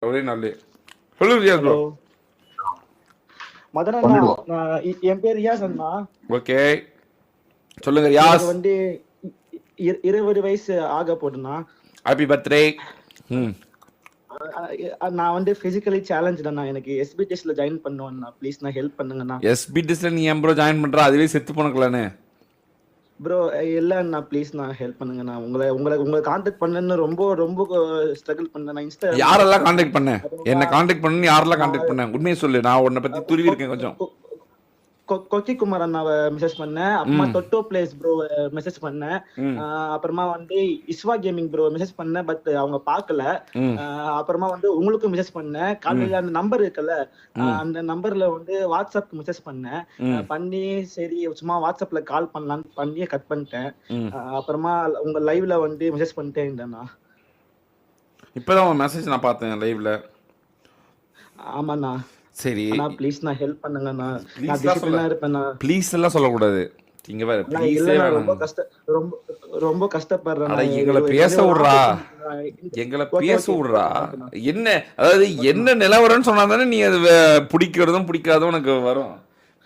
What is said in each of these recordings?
ஒரே நாள் சொல்லுங்க ரியாஸ் ப்ரோ. ஹலோ மதன் அண்ணா, என் பேர் ரியாஸ் அண்ணா. ஓகே சொல்லுங்க எனக்கு ரியாஸ். வந்து 20 வயசு ஆக போகுதுண்ணா. Happy birthday. நான் வந்து பிசிக்கலி சேலஞ்சுண்ணா. எனக்கு எஸ்பிடிஎஸ்ல ஜாயின் பண்ணுவேண்ணா. ப்ளீஸ் நான் ஹெல்ப் பண்ணுங்கண்ணா. எஸ்பிடிஎஸ்ல நீ ஏன் ப்ரோ ஜாயின் பண்ற? அதுவே செத்து போனக்கலானே ப்ரோ இல்லண்ணா, ப்ளீஸ் நான் ஹெல்ப் பண்ணுங்கண்ணா. உங்களை கான்டாக்ட் பண்ணேன்னு ரொம்ப ரொம்ப ஸ்ட்ரகிள் பண்ணேன். இன்ஸ்டா யாரெல்லாம் கான்டாக்ட் பண்ண? என்ன கான்டாக்ட் பண்ணு, யாரெல்லாம் நான் கான்டாக்ட் பண்ண? உண்மையை சொல்லு, நான் உன்னை பத்தி துருவி இருக்கேன் கொஞ்சம். கொக்கி குமார் அண்ணாவை மெசேஜ் பண்ணேன். அப்புறமா தொட்டோ பிளேஸ் ப்ரோ மெசேஜ் பண்ணேன். அப்புறமா வந்து இஸ்வா கேமிங் ப்ரோ மெசேஜ் பண்ணேன். பட் அவங்க பார்க்கல. அப்புறமா வந்து உங்களுக்கு மெசேஜ் பண்ணேன். காலையில அந்த நம்பர் இருக்குல்ல, அந்த நம்பர்ல வந்து வாட்ஸ்அப் மெசேஜ் பண்ணேன். பண்ணி சரி சும்மா வாட்ஸ்அப்ல கால் பண்ணலான்னு பண்ணி கட் பண்ணிட்டேன். அப்புறமா உங்க லைவ்ல வந்து மெசேஜ் பண்ணிட்டே இருந்தேண்ணா. இப்பதான் உன் மெசேஜ் நான் பார்த்தேன் லைவ்ல. ஆமாண்ணா. சரி ப்ளீஸ் நான் ஹெல்ப் பண்ணுங்கண்ணா. நான் டிசிப்ளினா இருப்பேண்ணா. ப்ளீஸ் எல்லாம் சொல்லக்கூடாது. இங்க வேற ப்ளீஸே ரொம்ப ரொம்ப ரொம்ப கஷ்டப்படுறேன். எங்களை பேச விடுறா, எங்களை பேச விடுறா. என்ன அதாவது என்ன நிலவரம்னு சொன்னா தானே நீ அது பிடிக்கிறதும் பிடிக்காதும் உனக்கு வரும்.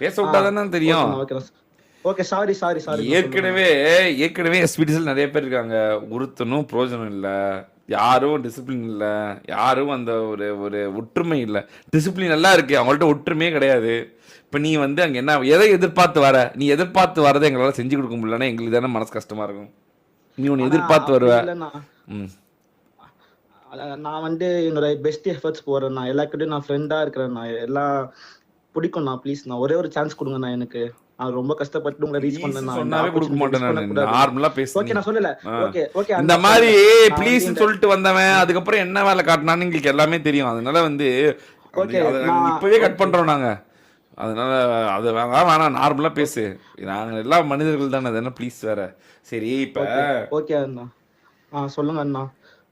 பேச விட்டா தானே தெரியும். Okay sorry sorry sorry. ஏற்கனவே எஸ்பிடிஎஸ்ல நிறைய பேர் இருக்காங்க. ஒருத்தனும் பிரயோஜனம் இல்லை, யாரும் டிசிப்ளின் இல்லை, யாரும் அந்த ஒரு ஒரு ஒற்றுமை இல்லை. டிசிப்ளின் எல்லாம் இருக்கு, அவங்கள்ட்ட ஒற்றுமையே கிடையாது. இப்போ நீ வந்து அங்கே என்ன எதை எதிர்பார்த்து வர? நீ எதிர்பார்த்து வரதை எங்களால் செஞ்சு கொடுக்க முடியலன்னா எங்களுக்கு தானே மனசு கஷ்டமா இருக்கும். நீ ஒன்று எதிர்பார்த்து வருவ. நான் வந்து என்னோட பெஸ்ட் எஃபர்ட்ஸ் போறேன். எல்லாருக்கிட்டையும் நான் ஃப்ரெண்டா இருக்கிறேன். எல்லாம் பிடிக்கும்ண்ணா. ப்ளீஸ் நான் ஒரே ஒரு சான்ஸ் கொடுங்கண்ணா. எனக்கு நான் ரொம்ப கஷ்டப்பட்டு உங்களை ரீச் பண்ணேன். சொன்னாவே கொடுக்க மாட்டேன் நான். நார்மலா பேசு. ஓகே நான் சொல்லல. Okay okay. இந்த மாதிரி ப்ளீஸ் சொல்லிட்டு வந்தவன் அதுக்கப்புறம் என்ன வேலை காட்டினான்னு எங்களுக்கு எல்லாமே தெரியும். அதனால வந்து இப்பவே கட் பண்றோம் நாங்க. அதனால அது வேணாம், நார்மலா பேசு. நாங்க எல்லாம் மனிதர்கள் தானே, அதனால ப்ளீஸ் வேற. சரி இப்ப ஓகே அண்ணா. சொல்லுங்க அண்ணா.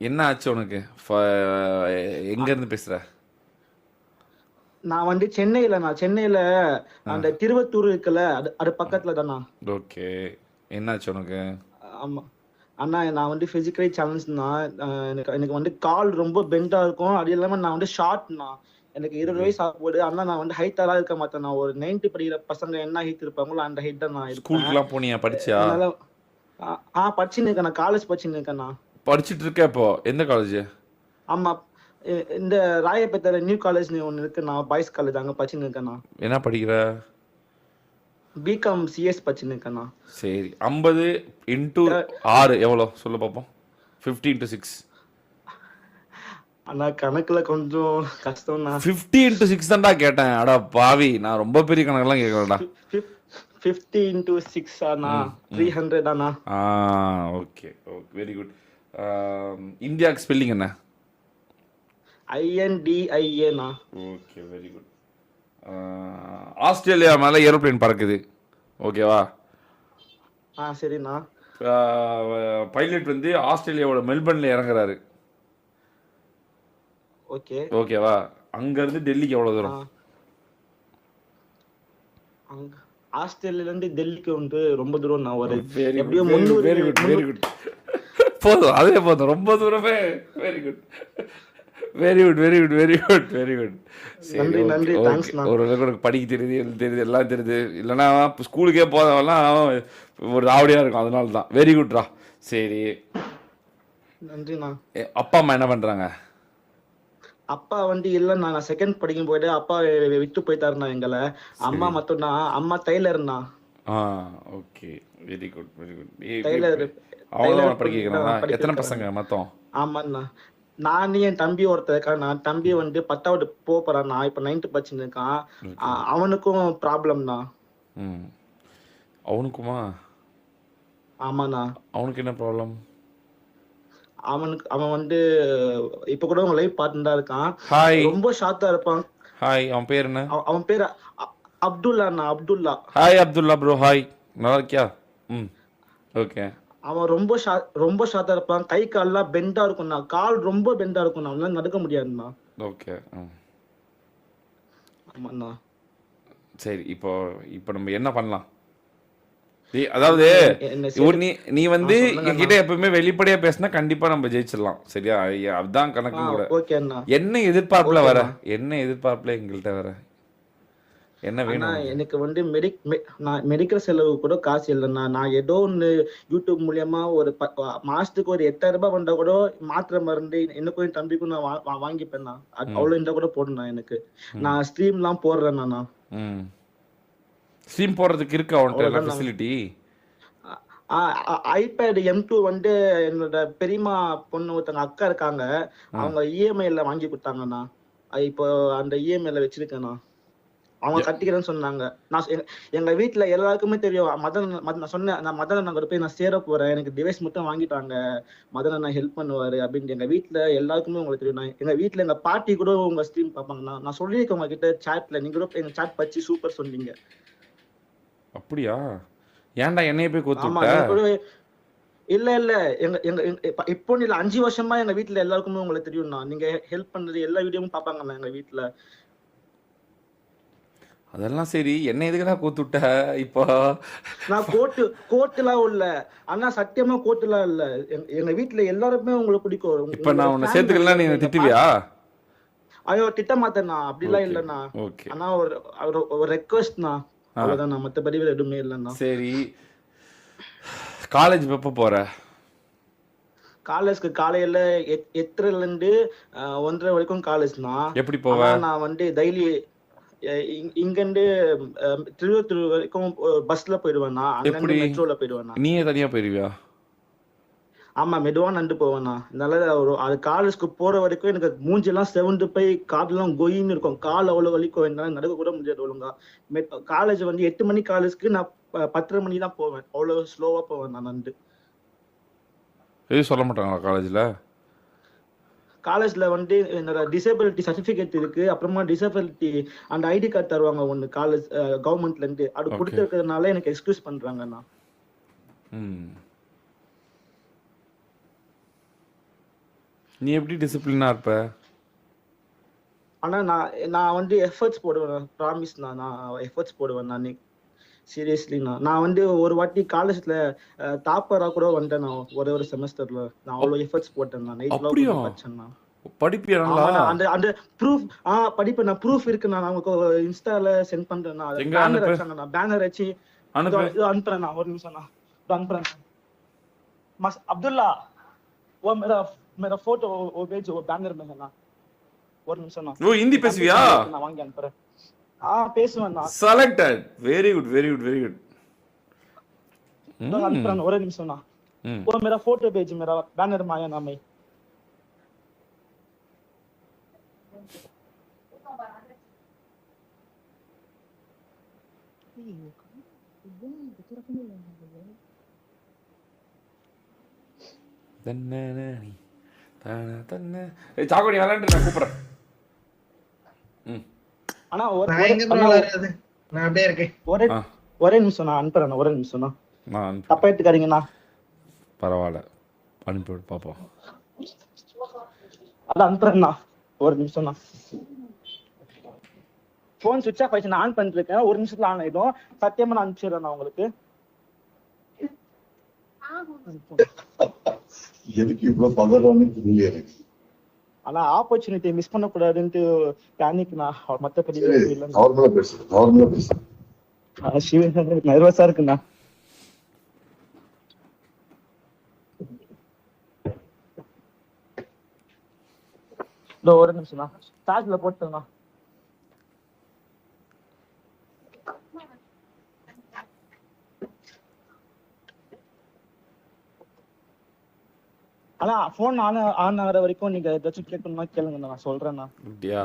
என்ன ஆச்சு உனக்கு? எங்க இருந்து பேசுற? நான் வந்து சென்னையில அந்த திருவத்தூர் இருக்குல்ல, அது பக்கத்துல தானா. ஓகே என்னாச்சு உனக்கு? ஆமா அண்ணா, நான் வந்து பிசிக்கலி சேலஞ்ச்னா. எனக்கு வந்து கால் ரொம்ப பெண்டா இருக்கும். அது இல்லாம நான் வந்து ஷார்ட்னா. எனக்கு 20 வயசு ஆகும்போது அண்ணா நான் வந்து ஹைட்டாலாம் இருக்க மாட்டேன். நான் ஒரு 90 படிக்கிற பசங்க என்ன ஹைட் இருப்பாங்களோ அந்த ஹைட் தான் நான் இருப்பேன். ஸ்கூலுக்குலாம் போனியா? படிச்சியா? படிச்சுன்னு இருக்கேன். நான் காலேஜ் படிச்சுன்னு இருக்கேண்ணா. படிச்சுட்டு இருக்க இப்போ? எந்த காலேஜ்? ஆமா, இந்த ராயப்பேட்டையில நியூ காலேஜ் ஒன்று இருக்கு. நான் பாய்ஸ் காலேஜ் அங்கே படிச்சுன்னு இருக்கேண்ணா. என்ன படிக்கிற? பிகாம் சிஎஸ் படிச்சுன்னு இருக்கேண்ணா. சரி 50 இன்டூ 6 எவ்வளோ சொல்லு பார்ப்போம். 50 இன்டூ 6. அண்ணா கணக்குல கொஞ்சம் கஷ்டம்ண்ணா. 50 இன்டூ 6 தான்டா கேட்டேன். அடா பாவி, நான் ரொம்ப பெரிய கணக்கெல்லாம் கேட்கலடா. 50 இன்டூ 6 அண்ணா 300 அண்ணா. Okay okay, very good. இந்தியாவுக்கு ஸ்பெல்லிங் என்ன? INDIA. Okay very good. Australia மேலே ஏரோப்ளேன் பறக்குது, ஓகேவா? சரிண்ணா. பைலட் வந்து ஆஸ்திரேலியாவோட மெல்பர்ன்ல இறங்குறாரு, ஓகே ஓகேவா? அங்கேருந்து டெல்லிக்கு எவ்வளோ தூரம்? ஆஸ்திரேலியால இருந்து டெல்லிக்கு வந்து ரொம்ப தூரம். நான் ஒரு எப்படியோ 300. Very good very good. போதும், அதே போதும், ரொம்ப தூரமே. Very good very good very good very good very good. நன்றி நன்றி, தேங்க்ஸ். ஒரு படிக்க தெரியுது, எழுத தெரியுது, எல்லாம் தெரியுது. இல்லைன்னா ஸ்கூலுக்கே போதவெல்லாம் ஒரு ராவடியாக இருக்கும். அதனால தான். வெரி குட்ரா. சரி நன்றிண்ணா. அப்பா அம்மா என்ன பண்ணுறாங்க? அப்பா வந்து இல்லைண்ணா, நான் செகண்ட் படிக்கும் போயிட்டு அப்பா விட்டு போயிட்டாருண்ணா எங்களை. அம்மா மட்டும்தான். அம்மா டெய்லர்ண்ணா. Okay very good very good. Tailor அவ்வளோ படிக்க வைக்கிறாங்களா? எத்தனை பசங்க மொத்தம்? ஆமாண்ணா, நான் என் தம்பி ஒருத்தர் இருக்கான். நான் தம்பி வந்து 10வது போறான். நான் இப்ப 9th படிச்சுன்னு இருக்கான். அவனுக்கும் ப்ராப்ளம்ண்ணா. அவனுக்குமா? ஆமாண்ணா. அவனுக்கு என்ன ப்ராப்ளம்? அவன் வந்து இப்ப கூட உங்க லைவ் பார்த்துட்டு தான் இருக்கான். ஹாய். ரொம்ப ஷார்ட்டா இருப்பான். ஹாய். அவன் பேர் என்ன? அவன் பேர் அப்துல்லாண்ணா. Abdullah. Hi Abdullah bro. Hi, நல்லா இருக்கியா? ஓகே. அவன் ரொம்ப ஷார்ட்டா இருப்பான். கை கால்லாம் பெண்டா இருக்கும்ண்ணா. கால் ரொம்ப பெண்டா இருக்கும்ண்ணா. அவனால நடக்க முடியாதுண்ணா. ஓகே. ஆமாண்ணா. சரி, இப்போ நம்ம என்ன பண்ணலாம்? அதாவது என்ன நீ வந்து சொல்லுங்க அண்ணா. என்கிட்ட எப்பவுமே வெளிப்படையா பேசினா கண்டிப்பா நம்ம ஜெயிச்சிடலாம் சரியா? அதுதான் கணக்கும் கூட. ஓகே அண்ணா. என்ன எதிர்பார்ப்புல ஓகே வர? அண்ணா. என்ன எதிர்பார்ப்புல எங்கள்கிட்ட வர? என்ன அண்ணா வேணும் உனக்கு? எனக்கு வந்து நான் மெடிக்கல் செலவு கூட காசு இல்லைண்ணா. நான் ஏதோ ஒன்று யூடியூப் மூலியமா ஒரு மாசத்துக்கு ஒரு 8,000 வந்தா கூட மாத்திரை மருந்து எனக்கும் என் தம்பிக்கும் நான் வாங்கிப்பேண்ணா. ம் அவ்வளவு இருந்தா கூட போடுண்ணா எனக்கு. ம் நான் ஸ்ட்ரீம்லாம் போடுறேண்ணா நான். ம் ஸ்ட்ரீம் போடுறதுக்கு இருக்கா உன்கிட்ட எல்லா அவ்வளவுதான் நான். ஃபெசிலிட்டி? ஐபேட் M2 வந்து என்னோட பெரியம்மா பொண்ணு ஒருத்தங்க அக்கா இருக்காங்க. ம் அவங்க இஎம்ஐல வாங்கி கொடுத்தாங்கண்ணா. இப்போ அந்த இஎம்ஐல வச்சிருக்கேண்ணா. அவங்க கட்டிக்கிறேன்னு சொன்னாங்க. எங்க வீட்டுல எல்லாருக்குமே தெரியும். நான் சொன்னேன், நான் மதன் அண்ணா கூட போய் நான் சேர போறேன், எனக்கு டிவைஸ் மட்டும் வாங்கிட்டாங்க, மதன் அண்ணா ஹெல்ப் பண்ணுவாரு அப்படின்னு. எங்க வீட்டுல எல்லாருக்குமே உங்களுக்கு தெரியும். எங்க வீட்டுல எங்க பாட்டி கூட உங்க ஸ்ட்ரீம் பார்ப்பாங்கண்ணா. நான் சொல்லியிருக்கேன் உங்ககிட்ட சாட்ல, நீங்க கூட எங்க சாட் பச்சு சூப்பர் சொன்னீங்க. அப்படியா? ஏன்டா என்னைய போய் கோத்து ஆமா விட்ட? நீங்க கூட. இல்ல இல்ல, எங்க எங்க இப்போ இல்ல, 5 வருஷமா எங்க வீட்டுல எல்லாருக்குமே உங்களுக்கு தெரியும்ண்ணா. நீங்க ஹெல்ப் பண்ணது எல்லா வீடியோவும் பார்ப்பாங்கண்ணா எங்க வீட்டுல. அதெல்லாம் சரி, என்ன எதுக்குடா கோத்து விட்ட இப்போ? நான் கோட்டுலாம் இல்ல அண்ணா, சத்தியமா கோட்டுலாம் இல்ல. எங்க வீட்டுல எல்லாருமே உங்களுக்கு பிடிக்கும். இப்ப உங்களோட நான் உன்னை ஃபேன் சேர்த்துக்கலாம், நீ எல்லாருமே என்னை எங்க திட்டுவியா? ஐயோ திட்ட மாட்டேண்ணா, அப்படிலாம் ஓகே இல்லண்ணா. ஓகே. ஆனா ஒரு ரெக்வஸ்ட்ண்ணா, ஆ அவ்வளவுதான். மத்தபடி வேற எதுவுமே இல்லைண்ணா. சரி, காலேஜ் எப்போ போற? காலேஜ்க்கு காலையில 8:30ல இருந்து 1:30 வரைக்கும் காலேஜ்ண்ணா. எப்படி போவ? ஆனா நான் வந்து டெய்லி இங்கிருந்து திருவத்தூர் வரைக்கும் பஸ்ல போயிடுவேண்ணா. எப்படி? அங்கிருந்து மெட்ரோல போயிடுவேண்ணா. நீயே தனியா போயிருவியா? ஆமா, மெதுவா நடந்து போவேண்ணா. அதனால அது காலேஜ்க்கு போற வரைக்கும் எனக்கு மூஞ்செல்லாம் செவந்து போய் காதெல்லாம் கொயின்னு இருக்கும். கால் அவ்வளவு வலிக்கும், என்னால நடக்க கூட முடியாது ஒழுங்கா. காலேஜ் வந்து 8 மணி காலேஜ்க்கு நான் 10:30 மணி தான் போவேன். அவ்வளவு ஸ்லோவா போவேன் நான் நடந்து. எதுவும் சொல்ல மாட்டாங்களா காலேஜ்ல? காலேஜ்ல வந்து என்னோட டிசேபிலிட்டி சர்டிபிகேட் இருக்கு. அப்புறமா டிசேபிலிட்டி அந்த ஐடி கார்டு தருவாங்க ஒண்ணு காலேஜ் கவர்மெண்ட்ல இருந்து. அது ஓகே. கொடுத்துருக்கிறதுனால எனக்கு எக்ஸ்கியூஸ் பண்றாங்கண்ணா. ம் நீ எப்படி டிசிப்ளினா இருப்ப? ஆனா நான் வந்து எஃபர்ட்ஸ் போடுவேன், ப்ராமிஸ்ண்ணா. நான் எஃபர்ட்ஸ் போடுவேன் நான். சீரியஸ்லிண்ணா, நான் வந்து ஒரு வாட்டி காலேஜ்ல டாப்பரா கூட வந்தேன் நான். ஒரு செமஸ்டர்ல நான் அவ்வளவு எஃபர்ட்ஸ் போட்டேன். நான் நைட்லாம் அப்படியா? உட்கார்ந்து படிச்சேன் நான். படிப்பியா நல்லா? ஆமாண்ணா, அந்த அந்த ப்ரூஃப் படிப்பேன் நான். ப்ரூஃப் இருக்கு, நான் உங்களுக்கு இன்ஸ்டால சென்ட் பண்றேன். எங்க பேனர் அனுப்பு? வச்சாங்கண்ணா, பேனர் வச்சு அனுப்பு. இது அனுப்புறேன் நான். ஒரு நிமிஷம்ண்ணா, இது அனுப்புறேன். மஸ் அப்துல்லா, वो मेरा मेरा फोटो वो भेजो, वो बैनर में है ना. ஒரு நிமிஷம்ண்ணா, ஓ ஹிந்தி பேசுவியா? நான் வாங்கி அனுப்புறேன். பேசுவேண்ணா. Selected. Very good very good very good. அனுப்புறேன், ஒரு நிமிஷம்ண்ணா. ம் वो मेरा फोटो भेज, मेरा बैनर में आया ना. मैं தன்னனி தான தன்ன. ஏய் சாக்கோடி விளையாண்டு நான் கூப்பிடுறேன். ம் ஆனா நான் எங்க bro விளையாடுறது? நான் அப்படியே இருக்கேன். ஆ ஒரே நிமிஷம் நான் அனுப்புறேன். ஒரு நிமிஷம்ண்ணா, நான் அனுப்பி தப்பா எடுத்துக்காதீங்கண்ணா. பரவாயில்ல, அனுப்பிவிடு பார்ப்போம். அதான் அனுப்புறேண்ணா, ஒரு நிமிஷம்ண்ணா. போன் சுவிட்ச் ஆஃப் ஆயிடுச்சு, நான் ஆன் பண்ணிட்டு இருக்கேன். ஒரு நிமிஷத்துல ஆன் ஆயிடும். சத்தியமா நான் அனுப்பிச்சிடுறேன் உங்களுக்கு. எதுக்கு இவ்வளவு பதறான்னு தெரியல எனக்கு. ஆனா ஆப்பர்ச்சுனிட்டி மிஸ் பண்ணக்கூடாதுன்ட்டு பேனிக்ண்ணா. மத்தபடி சரி, இல்லைண்ணா. நார்மலா பேசு. நர்வஸா இருக்குண்ணா. ஒரு நிமிஷம்ண்ணா, சார்ஜ்ல போட்டுண்ணா. ஆனா போன் ஆன் ஆகிற வரைக்கும் நீங்க ஏதாச்சும் கேட்கணும்னா கேளுங்கண்ணா, நான் சொல்றேண்ணா. அப்படியா?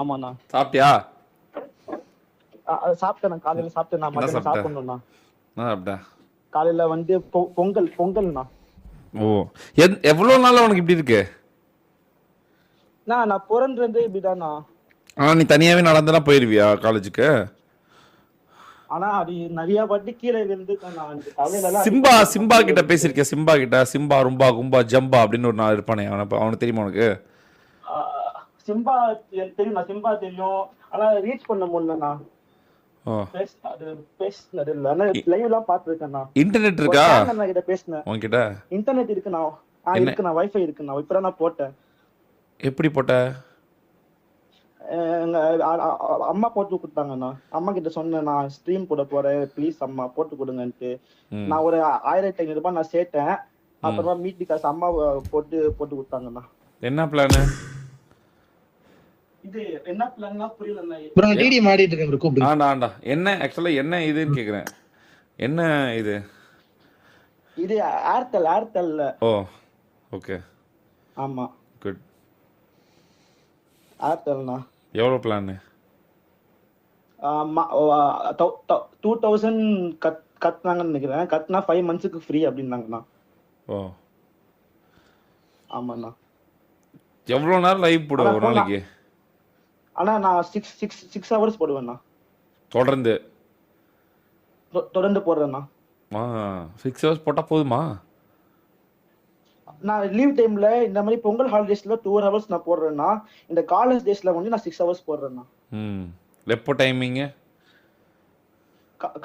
ஆமாண்ணா. சாப்பிட்டியா? சாப்பிட்டேன், காலையில சாப்பிட்டேன். நான் என்ன மத்தியானம் சாப்பிட்ட? சாப்பிடணும்ண்ணா. நான் சாப்பிட்டா? காலையில வந்து பொங்கல்ண்ணா. ஓ எவ்வளவு நாள் உனக்கு இப்படி இருக்கு? நான் பிறந்தது இப்படிதாண்ணா. நீ தனியாவே நடந்தெல்லாம் போயிருவியா காலேஜுக்கு? ஆனா அது நிறைய வாட்டி கீழே விழுந்து சிம்பா கிட்ட பேசியிருக்கேன். சிம்பா கிட்ட சிம்பா ரும்பா கும்பா ஜம்பா அப்படின்னு ஒரு நாள் இருப்பானே, அவனுக்கு தெரியுமா உனக்கு? சிம்பா தெரியும்ண்ணா, சிம்பா தெரியும். ஆனா ரீச் பண்ண முடியலண்ணா. ஓ அது பேசினது இல்ல. ஆனா லைவ் எல்லாம் பாத்துருக்கேண்ணா. இன்டர்நெட் ஒரு இருக்கா கேங் அண்ணா கிட்ட பேசினேன். உன்கிட்ட? இன்டர்நெட் இருக்குண்ணா. என்ன இருக்குண்ணா, வைஃபை இருக்குண்ணா. இப்பதான் நான் போட்டேன். எப்படி போட்ட? எங்க அம்மா போட்டு கொடுத்தாங்கண்ணா. அம்மா கிட்ட சொன்னேன், நான் ஸ்ட்ரீம் போட போறேன், ப்ளீஸ் அம்மா போட்டு கொடுங்கன்ட்டு. ம் நான் ஒரு 1500 நான் சேர்த்தேன். ம் அப்புறமா மீட்டி காசு அம்மா போட்டு போட்டு கொடுத்தாங்கண்ணா. என்ன பிளானு? இது என்ன பிளான்னா புரியலண்ணா. ப்ரோ நான் டிடி மாடிட்டு இருக்கேன் ப்ரோ, கூப்பிடுங்க. ஆண்டா என்ன ஆக்சுவலா என்ன இதுன்னு கேக்குறேன். என்ன இது? இது ஏர்டெல்ல. ஓ ஓகே ஆமா, குட். ஏர்டெல்ண்ணா. எவ்வளோ பிளானு? 2000 கட்டினாங்கன்னு நினைக்கிறேன். கட்டினா 5 months ஃப்ரீ அப்படின்னாங்கண்ணா. ஓ ஆமாண்ணா. எவ்வளோ நேரம் லைவ் போடுவ ஒரு நாளைக்கு? ஆனா நான் 6 hours போடுவேண்ணா. தொடர்ந்து தொடர்ந்து போடுறேண்ணா. 6 hours போட்டால் போதுமா? நான் லீவ் டைம்ல இந்த மாதிரி பொங்கல் ஹாலிடேஸ்ல 2 hours நான் போடுறேன்னா, இந்த காலேஜ் டேஸ்ல வந்து நான் 6 hours போடுறேன்னா. ம் எப்போ டைமிங்கு?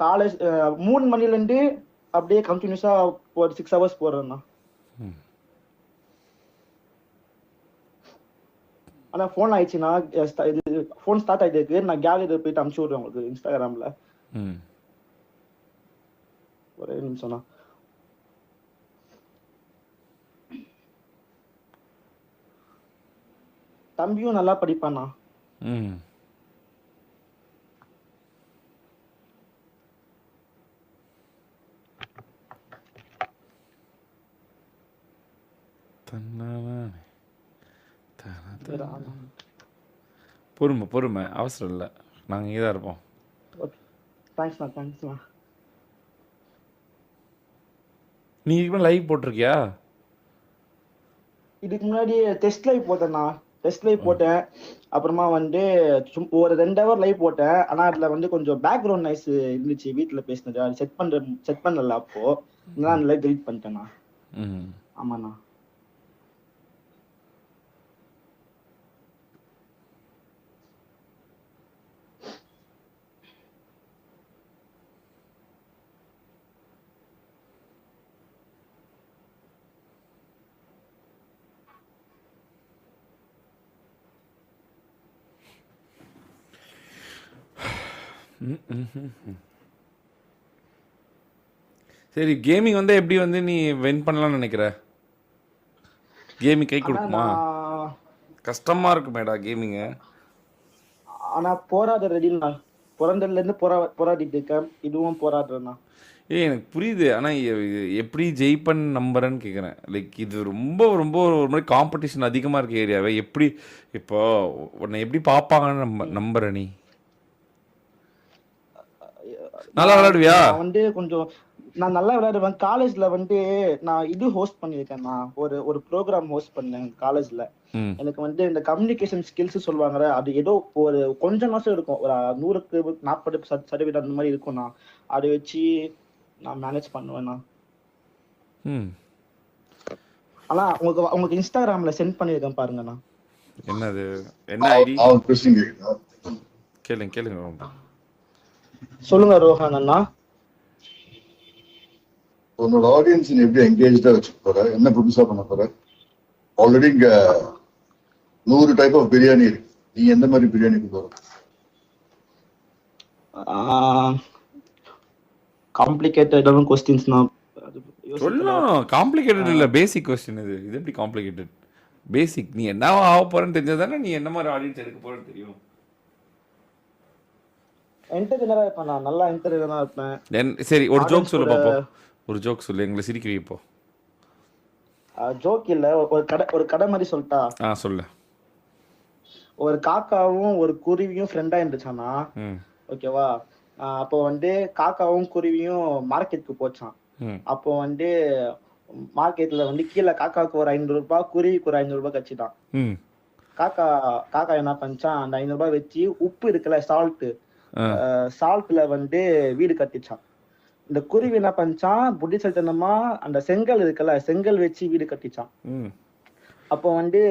காலேஜ் 3 மணில இருந்து அப்படியே கண்டினியூஸா 6 hours போடுறேன்னா. ம் ஆனா ஃபோன் ஆயிடுச்சுன்னா, இது ஃபோன் ஸ்டார்ட் ஆயிட்டு இருக்கு. நான் கேலரியில போயிட்டு அனுப்பிச்சு விடுறேன் உங்களுக்கு இன்ஸ்டாகிராம்ல. ம் ஒரே நிமிஷம்ண்ணா. தம்பியும் நல்லா படிப்பாண்ணா. ம் பொறுமை பொறுமை, அவசரம் இல்லை, நாங்கள் இங்கே தான் இருப்போம். தேங்க்ஸ்ண்ணா. நீ இதுக்கு லைவ் போட்டிருக்கியா? இதுக்கு முன்னாடி டெஸ்ட் லைவ் போட்டேண்ணா. டெஸ்ட் லைவ் போட்டேன். அப்புறமா வந்து ஒரு 2 hour லைவ் போட்டேன். ஆனா அதுல வந்து கொஞ்சம் பேக்ரவுண்ட் நாய்ஸ் இருந்துச்சு. வீட்டுல பேசினது அது செட் பண்ணல. அப்போ நான் லைவ் டெலிட் பண்ணிட்டேண்ணா. ம் ஆமாண்ணா. சரி, கேமிங் வந்து எப்படி வந்து நீ வின் பண்ணலாம்னு நினைக்கிற? கேமிங் கை கொடுக்குமா? கஷ்டமா இருக்குமேடா கேமிங்கு. ஆனா போராட ரெடிண்ணா. பிறந்ததுல இருந்து போராடிட்டு இருக்கேன். இதுவும் போராடுறேண்ணா. எனக்கு புரியுது, ஆனால் எப்படி ஜெயிப்பன் நம்புறேன்னு கேட்குறேன். லைக் இது ரொம்ப ரொம்ப ஒரு மாதிரி காம்படிஷன் அதிகமாக இருக்க ஏரியாவே. எப்படி இப்போ உன்னை எப்படி பார்ப்பாங்கன்னு நம்புற நீ? நல்லா விளையாடுவியா? நான் வந்து கொஞ்சம் நான் நல்லா விளையாடுவேன். காலேஜ்ல வந்து நான் இது ஹோஸ்ட் பண்ணியிருக்கேன். ஒரு ப்ரோக்ராம் ஹோஸ்ட் பண்ணேன் காலேஜ்ல. எனக்கு வந்து இந்த கம்யூனிகேஷன் ஸ்கில்ஸ் சொல்லுவாங்கல்ல, அது ஏதோ ஒரு கொஞ்சம் மாசம் இருக்கும். ஒரு 100க்கு 40% அந்த மாதிரி இருக்கும்ண்ணா. அதை வச்சு நான் மேனேஜ் பண்ணுவேண்ணா. ஆனா உங்களுக்கு இன்ஸ்டாகிராம்ல சென்ட் பண்ணியிருக்கேன் பாருங்கண்ணா. என்னது? என்ன ஐடி? கேளுங்க. சொல்லுங்க ரோஹன் அண்ணா. உன்னோட ஆடியன்ஸ் நீ எப்படி என்கேஜா வச்சுக்க போற? என்ன புதுசா பண்ண போற? ஆல்ரெடி இங்க 100 டைப் ஆஃப் பிரியாணி இருக்கு. நீ எந்த மாதிரி பிரியாணி போற? காம்ப்ளிகேட்டடான क्वेश्चंस நான் சொல்லணும். காம்ப்ளிகேட்டட் இல்ல, பேசிக் क्वेश्चन இது. இது எப்படி காம்ப்ளிகேட்டட்? பேசிக். நீ என்ன ஆக போறன்னு தெரிஞ்சதானே நீ என்ன மாதிரி ஆடியன்ஸ் எடுக்க போறன்னு தெரியும். என்டர்டெய்னரா இருப்பேன். நான் நல்லா என்டர்டெய்னரா இருப்பேன். சரி, ஒரு ஜோக் சொல்லு பாப்போம். ஒரு ஜோக் சொல்லு, எங்களை சிரிக்க வைப்போம். ஜோக் இல்ல, ஒரு கதை மாதிரி சொல்லிட்டா? சொல்லு. ஒரு காக்காவும் ஒரு குருவியும் ஃப்ரெண்டா இருந்துச்சானா. ஓகேவா? அப்போ வந்து காக்காவும் குருவியும் மார்க்கெட்டுக்கு போச்சான். அப்போ வந்து மார்க்கெட்ல வந்து கீழே காக்காவுக்கு ஒரு 500 ரூபாய், குருவிக்கு ஒரு 500 ரூபாய் கட்சிட்டான். காக்கா என்ன பண்ணிச்சான், அந்த 500 ரூபாய் வச்சு உப்பு இருக்குல்ல, சால்ட்ல வந்து வீடு கட்டிச்சான். இந்த குருவி என்ன பண்ணிச்சான், புத்திசாலித்தனமா அந்த செங்கல் இருக்குல்ல, செங்கல் வச்சு வீடு கட்டிச்சான். அப்போ வந்து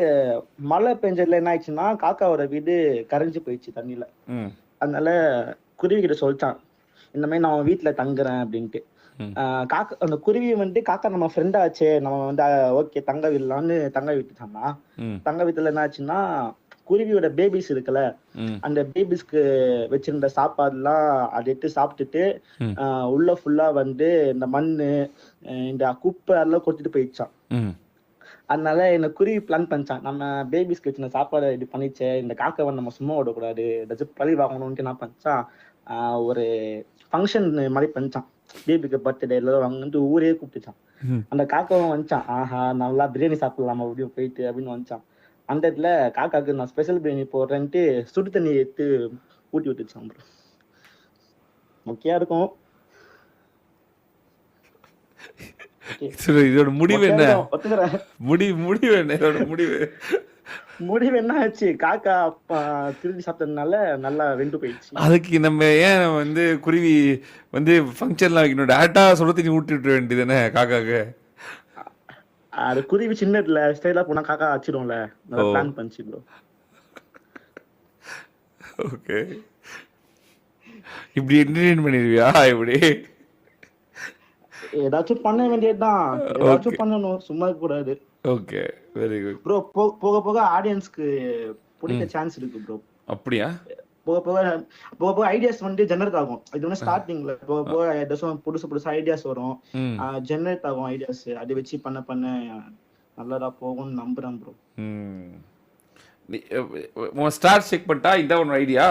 மழை பெஞ்சதுல என்ன ஆயிடுச்சுன்னா, காக்காவோட வீடு கரைஞ்சு போயிடுச்சு தண்ணியில. அதனால குருவி கிட்ட சொல்லிட்டான், இந்த மாதிரி நான் வீட்டுல தங்குறேன் அப்படின்ட்டு. காக்கா அந்த குருவி வந்து காக்கா நம்ம ஃப்ரெண்ட் ஆச்சே, நம்ம வந்து ஓகே தங்க விடலான்னு தங்க விட்டுட்டான்னா, தங்க விட்டுல என்ன ஆச்சுன்னா குருவியோட பேபிஸ் இருக்குல்ல, அந்த பேபிஸ்க்கு வச்சிருந்த சாப்பாடுலாம் அதை எடுத்து சாப்பிட்டுட்டு உள்ள ஃபுல்லா வந்து இந்த மண்ணு இந்த குப்பை எல்லாம் கொடுத்துட்டு போயிடுச்சான். அதனால என்ன குருவி பிளான் பண்ணிச்சான், நம்ம பேபிஸ்க்கு வச்சிருந்த சாப்பாடு இது பண்ணிச்சே, இந்த காக்காவை நம்ம சும்மா விடக்கூடாது, ஏதாச்சும் பழி வாங்கணும்னு என்ன பண்ணிச்சான், ஒரு ஃபங்க்ஷன் மாதிரி பண்ணிச்சான். பேபிக்கு பர்த்டே எல்லாரும் வாங்கிட்டு ஊரே கூப்பிட்டுச்சான். அந்த காக்காவும் வந்துச்சான், ஆஹா நல்லா பிரியாணி சாப்பிடலாமா அப்படியும் போயிட்டு அப்படின்னு வந்துச்சான். அந்த இடத்துல காக்காக்கு நான் ஸ்பெஷல் பிரியாணி போடுறேன்ட்டு சுடு தண்ணி எடுத்து ஊட்டி விட்டுச்சான் ப்ரோ. முக்கியா இருக்கும். இதோட முடிவு என்ன? முடிவு என்ன? இதோட முடிவு என்ன ஆச்சு, காக்கா திருடி சாப்பிட்டதுனால நல்லா வெந்து போயிடுச்சு. அதுக்கு நம்ம ஏன் வந்து குருவி வந்து ஃபங்க்ஷன்ல வைக்கணும், டேரக்டா சுட தண்ணி ஊட்டி விட்டுற வேண்டியதுதானே காக்காக்கு? அது குருவி சின்னதுல ஸ்டைலா போனா காக்கா அடிச்சிடும்ல, நல்லா பிளான் பண்ணிச்சு ப்ரோ. ஓகே, இப்படி என்டர்டெயின் பண்ணிடுவியா? இப்படி ஏதாச்சும் பண்ண வேண்டியதுதான், ஏதாச்சும் பண்ணணும், சும்மா இருக்க கூடாது. Okay, very good bro. போக போக ஆடியன்ஸ்க்கு பிடிக்க சான்ஸ் இருக்கு ப்ரோ. அப்படியா? போக போக ஐடியாஸ் வந்து ஜெனரேட் ஆகும். இது வந்து ஸ்டார்டிங்ல போக போக ஏதாச்சும் புதுசு ஐடியாஸ் வரும், ஜெனரேட் ஆகும் ஐடியாஸ். அதை வச்சு பண்ண நல்லதா போகும்னு நம்புறேன் ப்ரோ. ஸ்டார் செக் பண்ணிட்டா இந்த ஒரு ஐடியா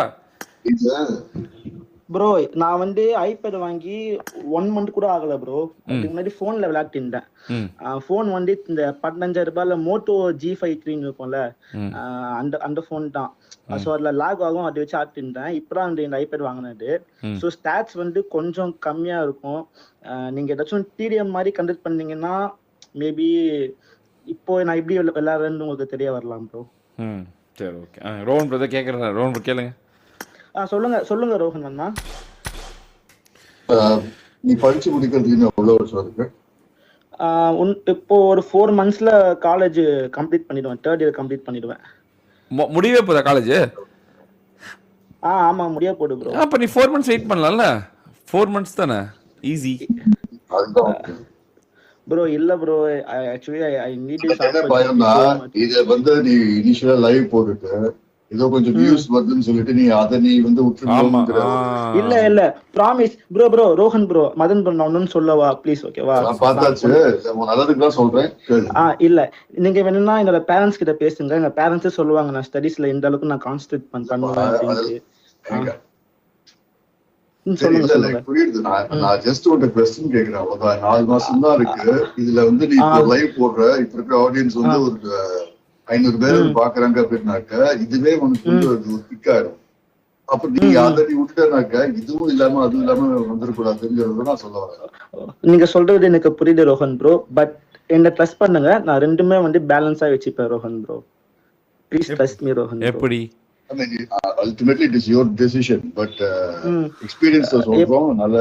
ப்ரோ. நான் வந்து ஐபேட் வாங்கி 1 month கூட ஆகல ப்ரோ. அதுக்கு முன்னாடி போன்ல விளையாட்டு இருந்தேன். போன் வந்து இந்த 15,000 ரூபாய்ல மோட்டோ G5 3 இருக்கும்ல, அந்த போன் தான். ஸோ அதுல லாக் ஆகும், அதை வச்சு ஆட்டு இருந்தேன். இப்பதான் வந்து இந்த ஐபேட் வாங்கினது. ஸோ ஸ்டாட்ஸ் வந்து கொஞ்சம் கம்மியா இருக்கும். நீங்க ஏதாச்சும் டிடிஎம் மாதிரி கண்டக்ட் பண்ணீங்கன்னா மேபி இப்போ நான் எப்படி விளையாடுறேன்னு உங்களுக்கு தெரிய வரலாம் ப்ரோ. சரி, ஓகே. ரோஹன் பிரதர் கேக்குறேன். ரோஹன் கேளுங்க. சொல்லுங்க ரோஹன் அண்ணா. நீ படிச்சு முடிக்கிறதுக்கு எவ்வளவு வருஷம் இருக்கு? இப்போ ஒரு 4 monthsல காலேஜ் கம்ப்ளீட் பண்ணிடுவேன். 3rd year கம்ப்ளீட் பண்ணிடுவேன். முடியவே போதா காலேஜ்? ஆமா முடிய போடு ப்ரோ. அப்ப நீ 4 months வெயிட் பண்ணலாம்ல? 4 months தானே, ஈஸி. ப்ரோ இல்ல ப்ரோ, ஆக்சுவலி ஐ நீட் இத வந்து நீ இனிஷியலா லைவ் போட்டுட்டு ஏதோ கொஞ்சம் வியூஸ் வருதுன்னு சொல்லிட்டு நீ வந்து விட்டுருங்கிற. இல்ல promise bro. Rohan bro, Madan bro, நான் ஒன்னு சொல்லவா ப்ளீஸ்? ஓகேவா? நான் பார்த்தாச்சு, நல்லதுக்கு தான் சொல்றேன். இல்ல நீங்க வேணும்னா என்னோட பேரண்ட்ஸ் கிட்ட பேசுங்க. எங்க பேரண்ட்ஸே சொல்லுவாங்க நான் ஸ்டடீஸ்ல இந்த அளவுக்கு நான் கான்சென்ட்ரேட் பண்ணுவேன் அப்படின்னு. புரியுது. நான் ஜஸ்ட் ஒரு क्वेश्चन கேக்குறேன். 4 மாசம் தான் இருக்கு. இதுல வந்து நீ லைவ் போடுற, இப்ப இருக்க ஆடியன்ஸ் வந்து ஒரு 500 பேர் பாக்குறாங்க அப்படின்னாக்க இதுவே உனக்கு வந்து ஒரு பிக்கா இருக்கும். அப்ப நீ ஆல்ரெடி விட்டுட்டாக்க இதுவும் இல்லாம அதுவும் இல்லாம வந்துடக்கூடாதுங்கிறத நான் சொல்ல வரேன். நீங்க சொல்றது எனக்கு புரியுது ரோஹன் ப்ரோ. பட் என்ன ட்ரஸ்ட் பண்ணுங்க, நான் ரெண்டுமே வந்து பேலன்ஸா வச்சுப்பேன் Rohan bro. Please trust me Rohan. எப்படி? I mean, ultimately it is your decision, but experience சொல்றோம். நல்ல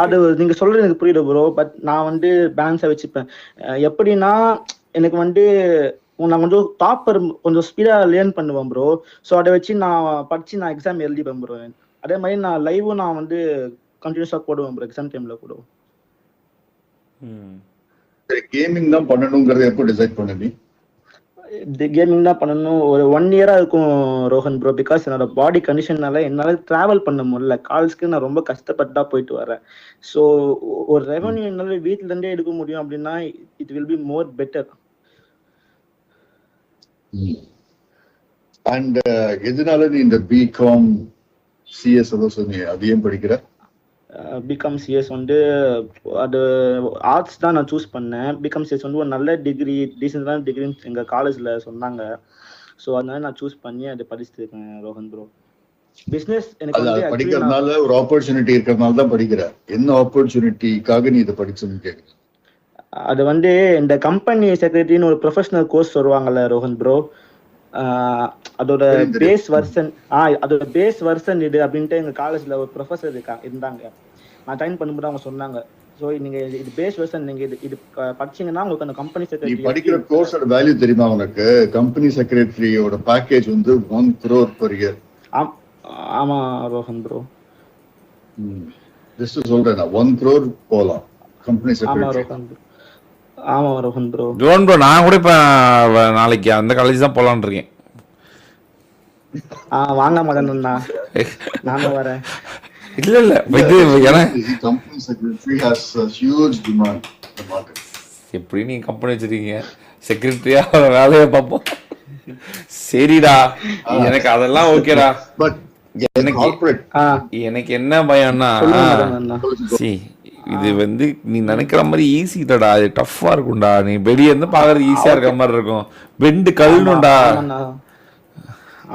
அது நீங்க சொல்றது எனக்கு புரியுது ப்ரோ. பட் நான் வந்து பேலன்ஸா வச்சுப்பேன். எப்படின்னா எனக்கு வந்து நான் கொஞ்சம் டாப்பர், கொஞ்சம் ஸ்பீடா லேர்ன் பண்ணுவேன் ப்ரோ. ஸோ அதை வச்சு நான் படிச்சு நான் எக்ஸாம் எழுதிப்பேன் ப்ரோ. அதே மாதிரி நான் லைவும் நான் வந்து கண்டினியூஸா போடுவேன் ப்ரோ, எக்ஸாம் டைம்ல கூட. கேமிங் தான் பண்ணணுங்கிறத எப்போ டிசைட் பண்ண நீ? கேமிங் தான் பண்ணணும் ஒரு 1 year இருக்கும் ரோஹன் ப்ரோ. பிகாஸ் என்னோட பாடி கண்டிஷன்னால என்னால டிராவல் பண்ண முடியல. கால்ஸ்க்கு நான் ரொம்ப கஷ்டப்பட்டா போயிட்டு வரேன். ஸோ ஒரு ரெவன்யூ என்னால வீட்டுல இருந்தே எடுக்க முடியும் அப்படின்னா it will be more better. And எதனால நீ இந்த பிகாம் சிஎஸ் சொன்னீங்க, அதையும் படிக்கிற? பிகாம் சிஎஸ் வந்து அது ஆர்ட்ஸ் தான் நான் சூஸ் பண்ணேன். பிகாம் சிஎஸ் வந்து ஒரு நல்ல டிகிரி, டீசென்டான டிகிரின்னு எங்க காலேஜ்ல சொன்னாங்க. ஸோ அதனால நான் சூஸ் பண்ணி அதை படிச்சுட்டு இருக்கேன் ரோஹன் ப்ரோ. பிசினஸ் எனக்கு வந்து படிக்கிறதுனால ஒரு ஆப்பர்ச்சுனிட்டி இருக்கிறதுனால தான் படிக்கிற. என்ன ஆப்பர்ச்சுனிட்டிக்காக நீ இதை படிச்சுன்னு கேட்குறேன்? அது வந்து இந்த கம்பெனி செக்ரட்டரின்னு ஒரு ப்ரொஃபஷனல் கோர்ஸ் வருவாங்கல்ல ரோஹன் ப்ரோ. அதோட பேஸ் வெர்ஷன் இது அப்படின்ட்டு எங்க காலேஜ்ல ஒரு ப்ரொஃபசர் இருந்தாங்க. நான் ஜாயின் பண்ணும்போது அவங்க சொன்னாங்க, ஸோ நீங்க இது பேஸ் வெர்ஷன், நீங்க இது படிச்சீங்கன்னா உங்களுக்கு அந்த கம்பெனி செக்ரட்டரி படிக்கிற கோர்ஸோட வேல்யூ தெரியுமா உனக்கு? கம்பெனி செக்ரட்டரியோட பேக்கேஜ் வந்து 1 crore per year. ஆமா ரோஹன் ப்ரோ. ஜஸ்ட் சொல்றேன் 1 crore போலாம் கம்பெனி ஆமா செக்ரட்டரி. ரோஹன் bro. ஆமா ரோஹன் ப்ரோ. ஜோன் ப்ரோ நான் கூட இப்போ நாளைக்கு அந்த காலேஜ் தான் போகலான்னு இருக்கேன். வாங்க மதன் அண்ணா, நானும் வரேன். இல்ல இல்ல இது ஏன்னா company secretary has huge demand in the market. எப்படி நீங்க கம்பெனி வச்சிருக்கீங்க, செக்ரட்டரியா வேலையை பார்ப்போம். சரிடா, எனக்கு அதெல்லாம் ஓகேடா. பட் எனக்கு கார்ப்பரேட் எனக்கு என்ன பயம்னா, see, இது வந்து நீ நினைக்கிற மாதிரி ஈஸி இல்லடா, இது டஃப்பா இருக்கும்டா. நீ வெளியே இருந்து பாக்குறது ஈஸியா இருக்க மாதிரி இருக்கும், வெண்டு கல்லுண்டா.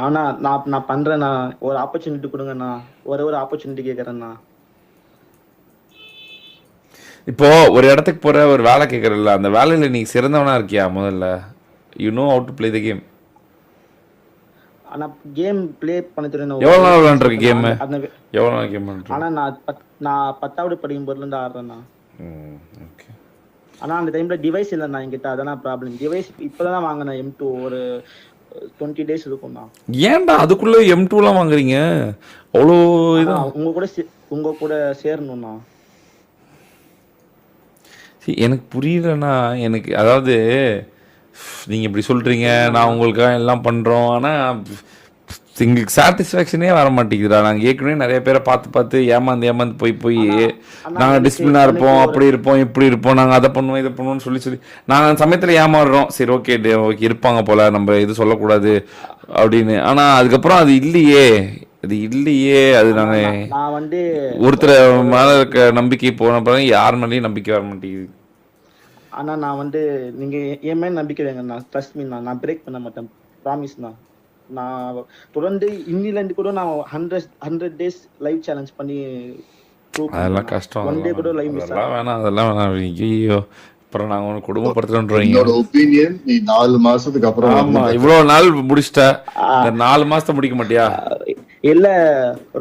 ஆனா நான் பண்றேண்ணா, ஒரு ஆப்பர்ச்சுனிட்டி கொடுங்கண்ணா, ஒரு ஆப்பர்ச்சுனிட்டி கேக்குறேண்ணா. இப்போ ஒரு இடத்துக்கு போற ஒரு வேலை கேட்கறல, அந்த வேலையில நீ சிறந்தவனா இருக்கியா? முதல்ல you know how to play the game. ஆனா கேம் ப்ளே பண்ண தெரியும். எவ்வளவு நாள் விளையாண்டுருக்கு கேம்? எவ்வளவு நாள் கேம் பண்ற? ஆனா நான் 10வது படிக்கும் போதுல இருந்து ஆடுறேண்ணா. ஓகே. ஆனா அந்த டைம்ல டிவைஸ் இல்லைண்ணா என்கிட்ட, அதான் ப்ராப்ளம். டிவைஸ் இப்பதான் வாங்கினேன், M2. ஒரு 20 days இருக்கும்ண்ணா. ஏன்டா அதுக்குள்ள M2லாம் வாங்குறீங்க? அவ்வளோ இதா? உங்க கூட சேரணும்ண்ணா. எனக்கு புரியலண்ணா. எனக்கு அதாவது நீங்கள் இப்படி சொல்கிறீங்க, நான் உங்களுக்காக எல்லாம் பண்ணுறோம், ஆனால் எங்களுக்கு சாட்டிஸ்ஃபேக்ஷனே வர மாட்டேங்குதுடா. நாங்கள் ஏற்கனவே நிறைய பேரை பார்த்து ஏமாந்து போய் நாங்கள் டிசிப்ளினாக இருப்போம், அப்படி இருப்போம், இப்படி இருப்போம், நாங்கள் அதை பண்ணுவோம், இதை பண்ணுவோம்னு சொல்லி நாங்கள் சமயத்தில் ஏமாறுறோம். சரி, ஓகே ஓகே இருப்பாங்க போல், நம்ம இது சொல்லக்கூடாது அப்படின்னு. ஆனால் அதுக்கப்புறம் அது இல்லையே, அது நாங்கள் வந்து ஒருத்தர் மேலே இருக்க நம்பிக்கை போன பிறகு யார் மேலேயும் நம்பிக்கை வர மாட்டேங்குது. ஆனா நான் வந்து நீங்க என் மேல நம்பிக்கை வைங்கண்ணா, ட்ரஸ்ட் மீ. நான் பிரேக் பண்ண மாட்டேன், ப்ராமிஸ்ண்ணா. நான் தொடர்ந்து இன்னில இருந்து கூட நான் 100 days லைவ் சேலஞ்ச் பண்ணி அதெல்லாம் கஷ்டம். ஒன் டே கூட லைவ் மிஸ் அதெல்லாம் வேணாம். ஐயோ, அப்புறம் நாங்கள் ஒன்று குடும்பப்படுத்துறோன்றீங்க. என்னோட ஒப்பீனியன், நீ 4 மாசத்துக்கு அப்புறம் ஆமா இவ்வளவு நாள் முடிச்சிட்ட, இந்த 4 மாசத்தை முடிக்க மாட்டியா? இல்ல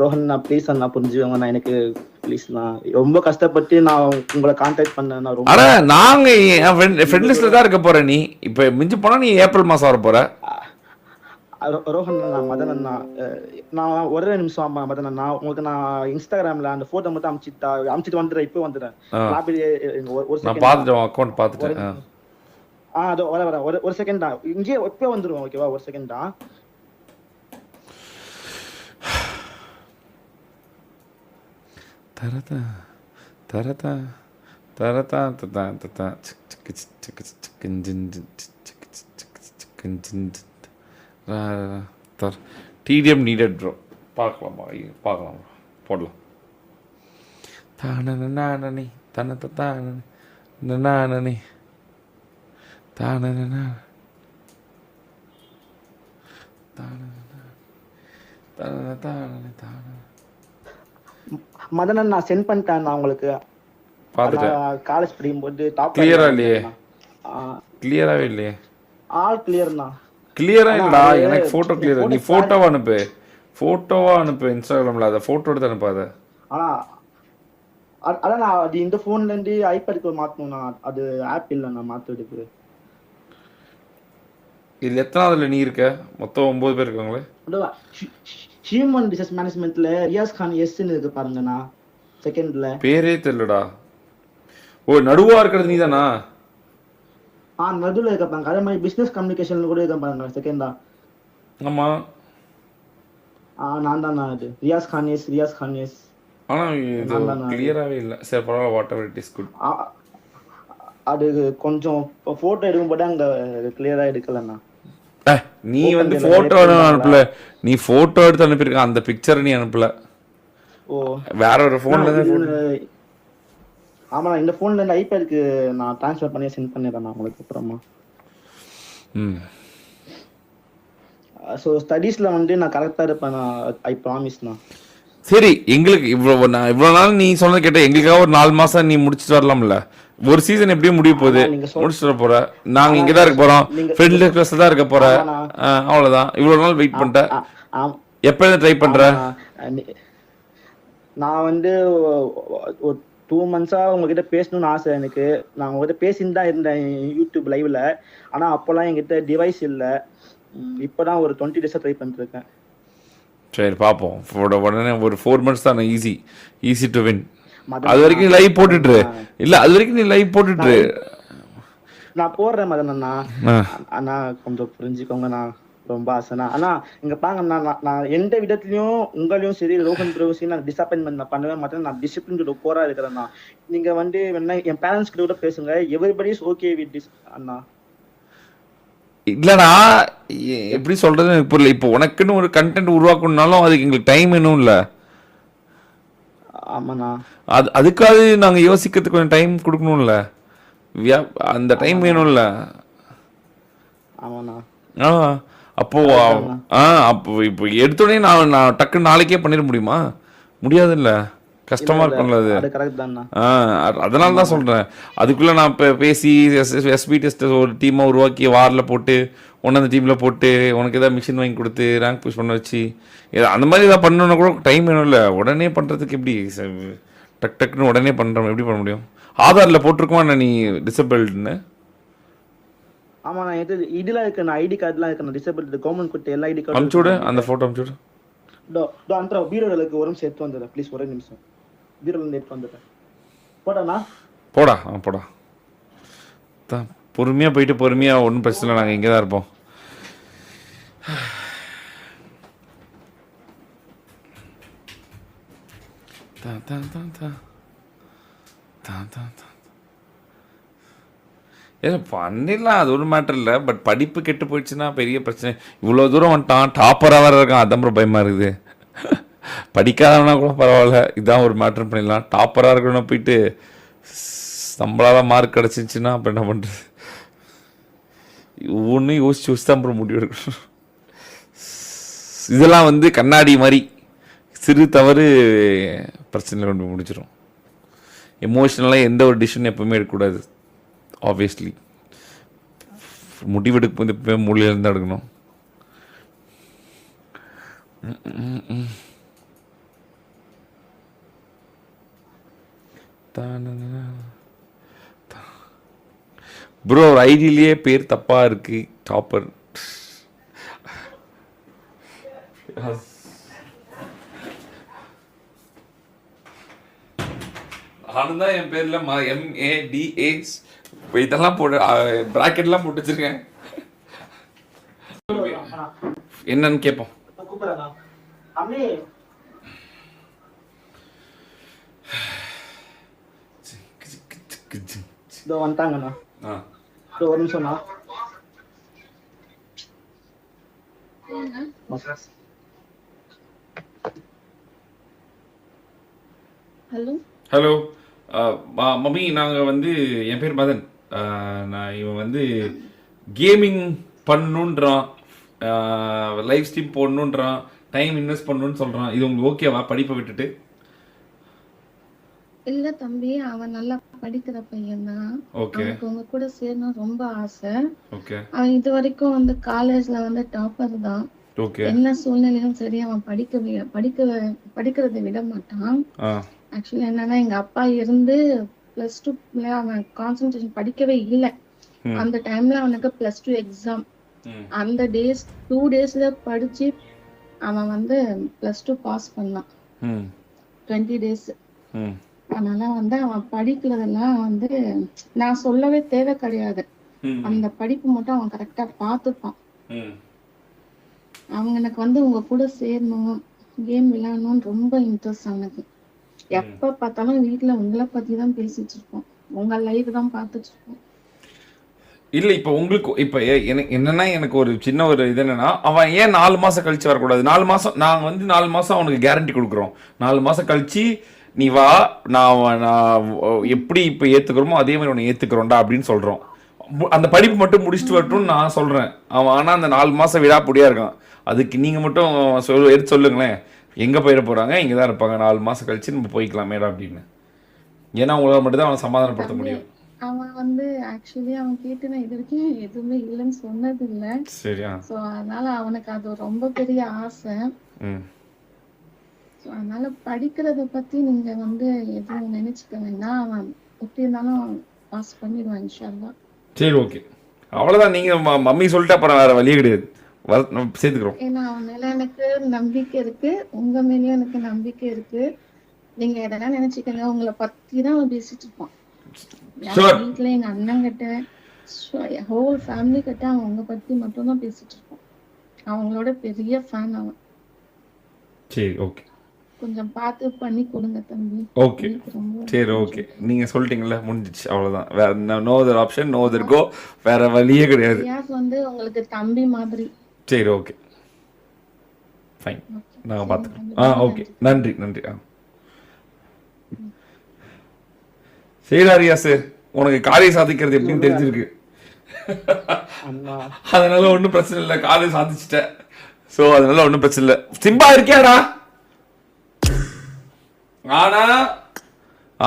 ரோஹன், நான் ப்ளீஸ் அண்ணா புரிஞ்சுக்கோங்க. நான் எனக்கு ப்ளீஸ்ண்ணா, ரொம்ப கஷ்டப்பட்டு நான் உங்களை கான்டாக்ட் பண்ணேன். ஆனா நாங்க ஃப்ரெண்ட் லிஸ்ட்ல தான் இருக்க போற. நீ இப்ப மிஞ்சி போனா நீ ஏப்ரல் மாசம் வர போற. ரோஹன் அண்ணா, மதன் அண்ணா, நான் ஒரே நிமிஷம் மதன் அண்ணா, உங்களுக்கு நான் இன்ஸ்டாகிராம்ல அந்த போட்டோ மட்டும் அமிச்சிட்டு வந்துடுறேன். இப்போ வந்துடுறேன். நான் பாத்துட்டேன், அக்கௌண்ட் பாத்துட்டேன். அதோ வர ஒரு செகண்ட் தான், இங்கே இப்போ வந்துருவோம். ஓகேவா, ஒரு செகண்ட் தான். தரதா தரதா தரதா தரதா தரதா டிடிஎம் நீடட் ப்ரோ. பார்க்கலாமா? போடலாம். தானே தனத்த தானே தானே மதன் நான் சென்ட் பண்ணிட்டேன் உங்களுக்கு. பாத்துட்டேன். காலேஜ் படிக்கும்போது டாப் கிளியரா இல்லையே? கிளியராவே இல்லையே? ஆல் கிளியர்ண்ணா. கிளியரா இல்லடா, எனக்கு போட்டோ கிளியரா. நீ போட்டோவா அனுப்பு இன்ஸ்டாகிராம்ல. அத போட்டோ எடுத்து அனுப்பாத. அதான் நான் அது இந்த போன்ல இருந்து ஐபேட்க்கு மாத்தணும்னா, அது ஆப் இல்ல, நான் மாத்துறதுக்கு. இதுல எத்தனாவதுல நீ இருக்க? மொத்தம் 9 பேர் இருக்காங்களே. ஹியூமன் ரிசோர்ஸ் மேனேஜ்மென்ட்ல ரியாஸ் கான் எஸ்ன்னு இருக்கு பாருங்கண்ணா, செகண்ட்ல. பேரே தெரியலடா. ஓ, நடுவா இருக்கிறது நீதானா? நடுவில் இருக்க பாருங்க. அதே மாதிரி பிசினஸ் கம்யூனிகேஷன்ல கூட இருக்க பாருங்க, செகண்டா. ஆமா, நான் தான். அது ரியாஸ் கான் எஸ். ஆனா இது கிளியராவே இல்ல. சரி, பரவாயில்ல, what ever it is good. அது கொஞ்சம் போட்டோ எடுக்கும்போது அங்க கிளியரா எடுக்கலண்ணா. நீ வந்து போட்டோ அனுப்பல, நீ போட்டோ எடுத்து அனுப்பியிருக்க, அந்த பிக்சர் நீ அனுப்பல. ஓ, வேற ஒரு போன்ல இருந்து. ஆமா, இந்த போன்ல இருந்து ஐபேட்க்கு நான் ட்ரான்ஸ்ஃபர் பண்ணி சென்ட் பண்ணிடுறேன் உங்களுக்கு அப்புறமா. சோ ஸ்டடீஸ்ல வந்து நான் கரெக்டா இருப்பேன், ஐ ப்ராமிஸ்ண்ணா. சரி, எங்களுக்கு இவ்வளவு நாள் நீ சொன்னது கேட்ட, எங்களுக்காக ஒரு 4 மாசம் நீ முடிச்சுட்டு வரலாம்ல. ஒரு சீசன் எப்படியும் முடிய போகுது, முடிச்சுட்டு வர போற. நாங்க இங்கதான் இருக்க போறோம், ஃப்ரெண்ட் ரிக்வெஸ்ட்ல தான் இருக்க போற. அவ்வளவுதான். இவ்வளவு நாள் வெயிட் பண்ணிட்டேன். எப்ப ட்ரை பண்ற? நான் வந்து ஒரு 2 months உங்ககிட்ட பேசணும்னு ஆசை எனக்கு. நான் உங்ககிட்ட பேசின்னு தான் இருந்தேன் யூடியூப் லைவ்ல. ஆனா அப்பெல்லாம் என்கிட்ட டிவைஸ் இல்லை. இப்பதான் ஒரு 20 days ட்ரை பண்ணிட்டு இருக்கேன். சரி பார்ப்போம். உடனே ஒரு 4 months தானே, ஈஸி டு வின். மதன் அது வரைக்கும் நீ லைவ் போட்டுட்டு இல்ல, அது வரைக்கும் நீ லைவ் போட்டுட்டு. நான் போடுறேன் மதன் அண்ணா. ஆ. அண்ணா கொஞ்சம் புரிஞ்சுக்கோங்கண்ணா, ரொம்ப ஆசைண்ணா. ஆனா இங்க பாங்கண்ணா, நான் எந்த விதத்துலயும் உங்களையும் சரி ரோஹன் ப்ரோவும் சரி நான் டிசப்பாயின்மெண்ட் நான் பண்ணவே மாட்டேன். நான் டிசிப்ளின் போரா இருக்கிறேண்ணா. நீங்க வந்து வேணா என் பேரண்ட்ஸ் கிட்ட கூட பேசுங்க. Everybody is okay with this அண்ணா. இல்லடா, எப்படி சொல்றது எனக்கு புரியல. இப்போ உனக்குன்னு ஒரு கண்டென்ட் உருவாக்கணும்னாலும் அதுக்கு எங்களுக்கு டைம் வேணும் இல்ல. ஆமாண்ணா. அதுக்காக நாங்க யோசிக்கிறதுக்கு கொஞ்சம் டைம் கொடுக்கணும்ல. அந்த டைம் வேணும்ல. ஆமாண்ணா. ஆ அப்போ அப்போ இப்போ எடுத்தோடனே நான் டக்குன்னு நாளைக்கே பண்ணிட முடியுமா? முடியாதுல்ல, கஷ்டமா இருக்கும்ல அது. அது கரெக்ட் தான்ண்ணா. அதனால தான் சொல்றேன். அதுக்குள்ள நான் இப்போ பேசி எஸ்பி டெஸ்ட் ஒரு டீமா உருவாக்கி வாரில் போட்டு ஒன்று அந்த டீம்ல போட்டு உனக்கு ஏதாவது மிஷின் வாங்கி கொடுத்து ரேங்க் புஷ் பண்ண வச்சு அந்த மாதிரி ஏதாவது பண்ணணும்னா கூட டைம் வேணும்ல. உடனே பண்றதுக்கு எப்படி டக்குன்னு உடனே பண்றோம், எப்படி பண்ண முடியும்? ஆதார்ல போட்டிருக்குமா நீ டிசபிள்டுன்னு? ஆமாண்ணா. இதுல இருக்கு ஐடி கார்டுலாம் இருக்கு, டிசபிலிட்டி கவர்மெண்ட் கொடுத்த எல்லா ஐடி கார்டும். அனுப்பிச்சுடு, அந்த போட்டோ அனுப்பிச்சுடு. அந்த பீரோலுக்கு ஒரு நிமிஷம் எடுத்து வந்துடுறேன் ப்ளீஸ், ஒரே நிமிஷம். பீரோல இருந்து எடுத்து வந்துடுறேன். போடாண்ணா. போடா போடா. பொறுமையா போயிட்டு பொறுமையா, ஒன்றும் பிரச்சனை இல்லை, நாங்கள் இங்கே தான் இருப்போம். பண்ணிடலாம், அது ஒரு மேட்டர் இல்லை. பட் படிப்பு கெட்டு போயிடுச்சுன்னா பெரிய பிரச்சனை. இவ்வளோ தூரம் வந்துட்டான், டாப்பராக வேறு இருக்கான், அதான் அப்புறம் பயமாக இருக்குது. படிக்காதவனா கூட பரவாயில்ல, இதுதான் ஒரு மேட்டர் பண்ணிடலாம். டாப்பராக இருக்கணும் போயிட்டு நம்மளால மார்க் கிடச்சிச்சின்னா அப்புறம் என்ன பண்ணுறது? ஒவ்வொன்றும் யோசிச்சு தான் அப்புறம் முடிவு எடுக்கணும். இதெல்லாம் வந்து கண்ணாடி மாதிரி, சிறு தவறு பிரச்சனையில் கொண்டு முடிச்சிடும். எமோஷ்னலாக எந்த ஒரு டிசிஷன் எப்பவுமே எடுக்கக்கூடாது. ஆப்வியஸ்லி முடிவெடுக்கும் போது எப்பவுமே மூலையிலேருந்து எடுக்கணும். ப்ரோ ஒரு ஐடியிலேயே பேர் தப்பா இருக்கு, டாப்பர். நானும் தான் என் பேர்ல MADAs இதெல்லாம் போட்டு பிராக்கெட்லாம் போட்டு வச்சிருக்கேன். என்னன்னு கேட்போம். கூப்பிடுறேண்ணா. அண்ணே இதோ வந்துட்டாங்கண்ணா. ஒரு நிமிஷம்ண்ணா. ஹலோ மம்மி, நாங்கள் வந்து என் பேர் மதன். நான் இவன் வந்து கேமிங் பண்ணணுன்றான், லைவ் ஸ்ட்ரீம் போடணுன்றான், டைம் இன்வெஸ்ட் பண்ணணும்னு சொல்கிறான். இது உங்களுக்கு ஓகேவா படிப்பை விட்டுட்டு? இல்ல தம்பி, அவன் நல்லா படிக்கிற பையன் தான். ஓகே அவனுக்கு உங்க கூட சேரணும் ரொம்ப ஆசை. ஓகே அவன் இது வரைக்கும் வந்து காலேஜ்ல வந்து டாப்பர் தான். ஓகே என்ன சூழ்நிலையும் சரி அவன் படிக்கிறதை விட மாட்டான். ஆக்சுவலி என்னன்னா, எங்க அப்பா இருந்து +2 அவன் கான்சென்ட்ரேஷன் படிக்கவே இல்லை. அந்த டைம்ல அவனுக்கு +2 எக்ஸாம். அந்த 2 டேஸ்ல படிச்சு அவன் வந்து +2 பாஸ் பண்ணான். 20 days. அதனால வந்து அவன் படிக்கிறதெல்லாம் வந்து நான் சொல்லவே தேவை கிடையாது. அந்த படிப்பு மட்டும் அவன் கரெக்டா பார்த்துப்பான். அவனுக்கு வந்து உங்க கூட சேரணும், கேம் விளையாடணும்னு ரொம்ப இன்ட்ரெஸ்ட் அவனுக்கு. எப்ப பார்த்தாலும் வீட்டுல உங்களை பத்தி தான் பேசிட்டு இருப்போம், உங்க லைஃப் தான் பார்த்துட்டு இருப்போம். இல்லை இப்போ உங்களுக்கு இப்போ என்னன்னா, எனக்கு ஒரு சின்ன ஒரு இது என்னன்னா, அவன் ஏன் 4 மாதம் கழிச்சு வரக்கூடாது? 4 மாதம் நாங்கள் வந்து 4 மாதம் அவனுக்கு கேரண்டி கொடுக்குறோம். 4 மாதம் கழிச்சு நீ வா, நான் எப்படி இப்போ ஏற்றுக்கிறோமோ அதே மாதிரி உன்னை ஏற்றுக்கிறோம்டா அப்படின்னு சொல்கிறோம். அந்த படிப்பு மட்டும் முடிச்சுட்டு வரட்டும்னு நான் சொல்கிறேன். அவன் ஆனால் அந்த 4 மாதம் விடாப்படியாக இருக்கான். அதுக்கு நீங்கள் மட்டும் எடுத்து சொல்லுங்களேன், எங்கே போயிட போகிறாங்க, இங்கே தான் இருப்பாங்க, 4 மாதம் கழிச்சு நம்ம போய்க்கலாம் மேடம் அப்படின்னு. ஏன்னா உங்களால் மட்டும் தான் அவனை சமாதானப்படுத்த முடியும். அவன் வந்து ஆக்சுவலி அவன் கேட்டு நான் இது வரைக்கும் எதுவுமே இல்லைன்னு சொன்னது இல்லை. சரியா? ஸோ அதனால அவனுக்கு அது ரொம்ப பெரிய ஆசை. ஸோ அதனால படிக்கிறத பத்தி நீங்க வந்து எதுவும் நினைச்சுக்க வேண்டாம். அவன் எப்படி இருந்தாலும் பாஸ் பண்ணிடுவான் இன்ஷா அல்லாஹ். சரி ஓகே, அவ்வளோதான். நீங்கள் மம்மி சொல்லிட்டு அப்புறம் வேறு வழியே கிடையாது, சேர்த்துக்கிறோம். ஏன்னா அவன் மேல எனக்கு நம்பிக்கை இருக்கு, உங்க மேலயும் எனக்கு நம்பிக்கை இருக்கு. நீங்க எதனா நினைச்சுக்கங்க, உங்களை பத்தி தான் அவன் பேசிட்டு இருப்பான். Sure. வீட்டுல எங்க அண்ணன் கிட்ட ஹோல் ஃபேமிலி கிட்ட அவன் உங்க பத்தி மட்டும் தான் பேசிட்டு இருப்பான். அவங்களோட பெரிய ஃபேன் அவன். சரி ஓகே கொஞ்சம் பார்த்து பண்ணி கொடுங்க தம்பி. ஓகே சரி ஓகே நீங்கள் சொல்லிட்டீங்களா, முடிஞ்சிச்சு, அவ்வளோதான். வேற no other option, no other go, வேற வழியே கிடையாது. ரியாஸ் வந்து உங்களுக்கு தம்பி மாதிரி. சரி ஓகே ஃபைன், நாங்கள் பார்த்துக்கிறோம். ஓகே நன்றி நன்றி. சரிடா ரியாஸ், உனக்கு காரியம் சாதிக்கிறது எப்படின்னு தெரிஞ்சிருக்கு. அண்ணா அதனால ஒன்றும் பிரச்சனை இல்லை, காரியம் சாதிச்சிட்டேன். ஸோ அதனால ஒன்றும் பிரச்சனை இல்லை. சிம்பா இருக்கியாடா?